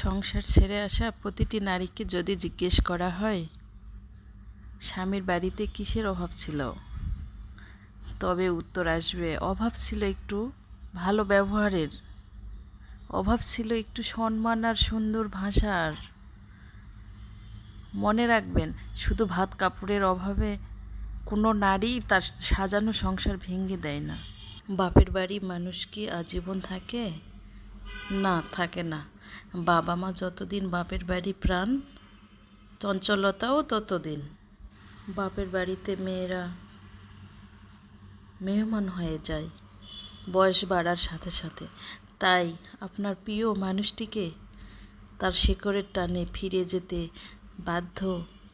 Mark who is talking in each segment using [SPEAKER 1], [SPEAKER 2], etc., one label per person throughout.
[SPEAKER 1] সংসার ছেড়ে আসা প্রতিটি নারীকে যদি জিজ্ঞেস করা হয় স্বামীর বাড়িতে কিসের অভাব ছিল, তবে উত্তর আসবে অভাব ছিল একটু ভালো ব্যবহারের, অভাব ছিল একটু সম্মান আর সুন্দর ভাষার। মনে রাখবেন, শুধু ভাত কাপড়ের অভাবে কোনো নারী তার সাজানো সংসার ভেঙে দেয় না। বাপের বাড়ি মানুষ কি আজীবন থাকে? না, থাকে না। বাবা মা যতদিন বাপের বাড়ি প্রাণ, চঞ্চলতাও ততদিন। বাপের বাড়িতে মেয়েরা মেহমান হয়ে যায় বয়স বাড়ার সাথে সাথে। তাই আপনার প্রিয় মানুষটিকে তার শেকড়ের টানে ফিরে যেতে বাধ্য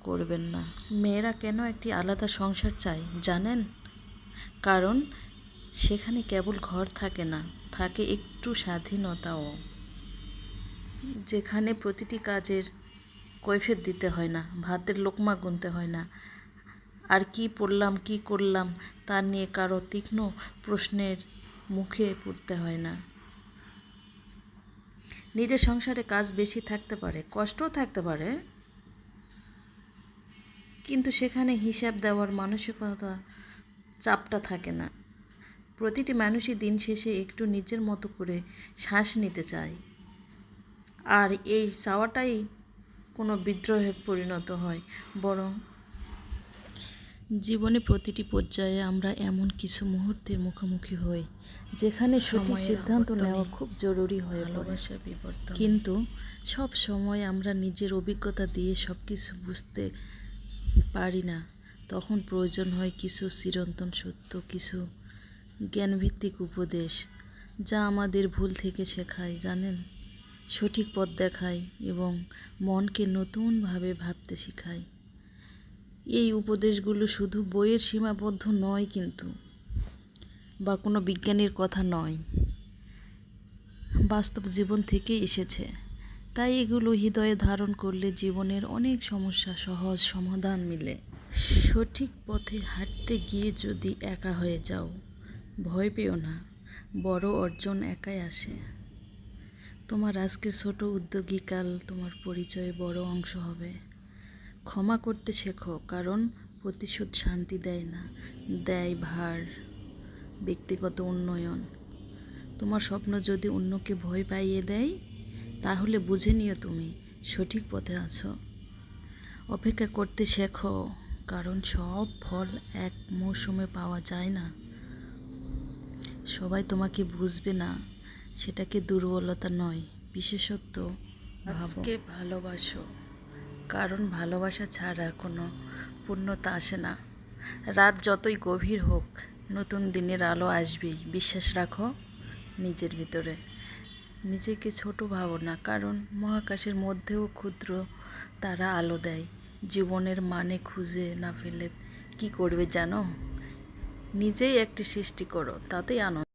[SPEAKER 1] করবেন না। মেয়েরা কেন একটি আলাদা সংসার চায় জানেন? কারণ সেখানে কেবল ঘর থাকে না, থাকে একটু স্বাধীনতাও, যেখানে প্রতিটি কাজের কৈফিয়ত দিতে হয় না, ভাতের লোকমা গুনতে হয় না, আর কি পড়লাম কি করলাম তা নিয়ে কারো তীক্ষ্ণ প্রশ্নের মুখে পড়তে হয় না। নিজের সংসারে কাজ বেশি থাকতে পারে, কষ্টও থাকতে পারে, কিন্তু সেখানে হিসাব দেওয়ার মানসিকতা চাপটা থাকে না। প্রতিটি মানুষই দিন শেষে একটু নিজের মতো করে শ্বাস নিতে চায়, আর এই চাওয়াটাই কোনো বিদ্রোহে পরিণত হয়। বরং জীবনে প্রতিটি পর্যায়ে আমরা এমন কিছু মুহূর্তের মুখোমুখি হই যেখানে সঠিক সিদ্ধান্ত নেওয়া খুব জরুরি হয়ে পড়ে। কিন্তু সব সময় আমরা নিজের অভিজ্ঞতা দিয়ে সব কিছু বুঝতে পারি না। তখন প্রয়োজন হয় কিছু চিরন্তন সত্য, কিছু জ্ঞানভিত্তিক উপদেশ, যা আমাদের ভুল থেকে শেখায়, জানেন, সঠিক পথ দেখায় এবং মনকে নতুনভাবে ভাবতে শেখায়। এই উপদেশগুলো শুধু বইয়ের সীমাবদ্ধ নয় কিন্তু, বা কোনো বিজ্ঞানীর কথা নয়, বাস্তব জীবন থেকেই এসেছে। তাই এগুলো হৃদয়ে ধারণ করলে জীবনের অনেক সমস্যা সহজ সমাধান মিলে। সঠিক পথে হাঁটতে গিয়ে যদি একা হয়ে যাও, ভয় পেও না, বড় অর্জন একাই আসে। তোমার আজকের ছোট উদ্যোগী কাল তোমার পরিচয়ে বড় অংশ হবে। ক্ষমা করতে শেখো, কারণ প্রতিশোধ শান্তি দেয় না, দেয় ভার, ব্যক্তিগত উন্নয়ন। তোমার স্বপ্ন যদি অন্যকে ভয় পাইয়ে দেয়, তাহলে বুঝে নিও তুমি সঠিক পথে আছো। অপেক্ষা করতে শেখো, কারণ সব ফল এক মৌসুমে পাওয়া যায় না। সবাই তোমাকে বুঝবে না, সেটাকে দুর্বলতা নয়, বিশেষত্ব ভাবো। আজকে ভালোবাসো, কারণ ভালোবাসা ছাড়া কোনো পূর্ণতা আসে না। রাত যতই গভীর হোক, নতুন দিনের আলো আসবেই, বিশ্বাস রাখো নিজের ভিতরে। নিজেকে ছোট ভাবো না, কারণ মহাকাশের মধ্যেও ক্ষুদ্র তারা আলো দেয়। জীবনের মানে খুঁজে না পেলে কি করবে জানো? নিজেই একটি সৃষ্টি করো, তাতেই আনন্দ।